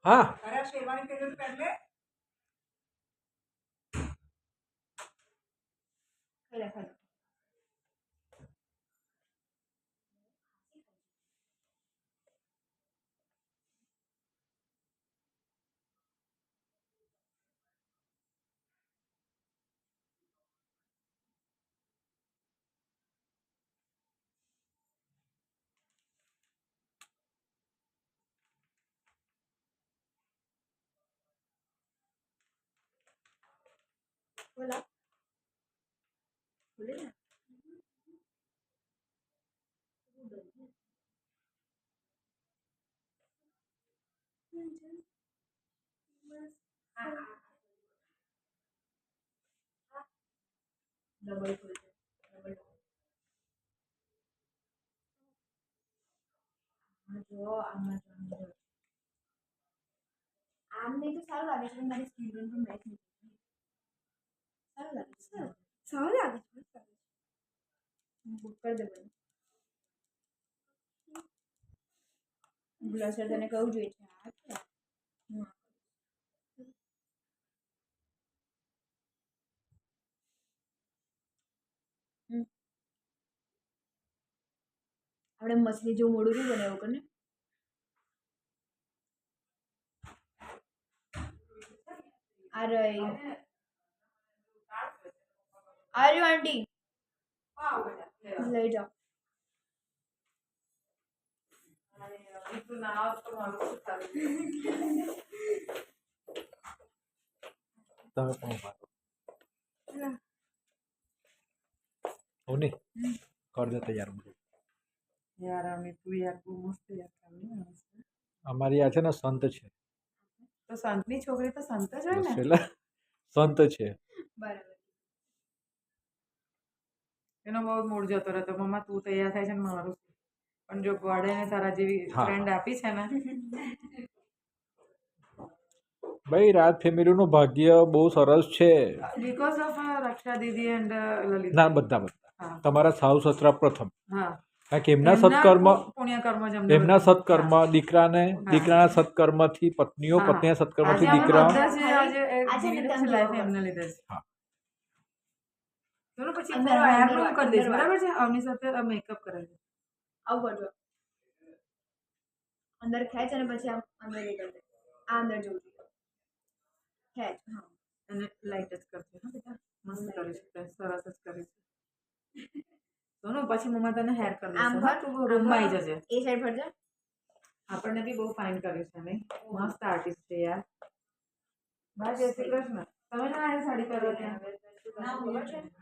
हाँ अरे शेरवानी पहले तो पहले बोला बोले ना डबल डबल जो આમ નહીં તો સારું લાગે છે પણ મારી સ્કિન ટોન પણ મેચ નથી સારું લાગે છે સારું લાગે છે બુક કરી દે ભાઈ બ્લશર તને કહું જોઈએ છે આ છે આપણે મછલી જેવું મોડું નહીં બને એવું કરીને આ રહી આ રહ્યું આંટી લઈ જાઓ તમે પણ મારો હું નહીં કર દે તૈયાર બધું यार हमें तू यार को मस्त यार करनी અમારી આ છે ને સંત છે तो संतनी छोकरी तो संत ज है ने પેલા સંત છે बराबर એનો બહુ મૂડ જતો રહેતો મમ્મા તું તૈયાર થાય છે ને મારું પણ જો ગોડે ને તારા જેવી ફ્રેન્ડ આપી છે ને ભાઈ રાજ ફેમિલીનું ભાગ્ય બહુ સરસ છે because of Raksha Didi and Lalita ના બધા હા તમારા સાસુ સસરા પ્રથમ હા કારણ કે એમના સત્કર્મ પુણ્યકર્મ જ એમના સત્કર્મ દીકરાને દીકરાના સત્કર્મથી પત્નીઓ પત્નીના સત્કર્મથી દીકરા લાઈફ એમને લીધે છે હા ચલો પછી હેર નું કરી દઈશ બરાબર છે અમની સાથે મેકઅપ કરાવી આવું કરજો અંદર ખેંચ અને પછી આમ અંદર નીકળ દે આ અંદર જોવું ખેંચ હા અને લાઈટ જ કરજો હા બેટા મસ્ત કરીશ સરસ જ કરીશ સોનુ પછી મમ્મા તને હેર કરી દેશે હા તું રૂમમાં આવી જજે એ સાઈડ પર જા આપણને બી બહુ ફાઇન કર્યું છે નહીં મસ્ત આર્ટિસ્ટ છે યાર બાય જય શ્રી કૃષ્ણ તમે ના આ સાડી પહેરો ત્યાં ના ખબર છે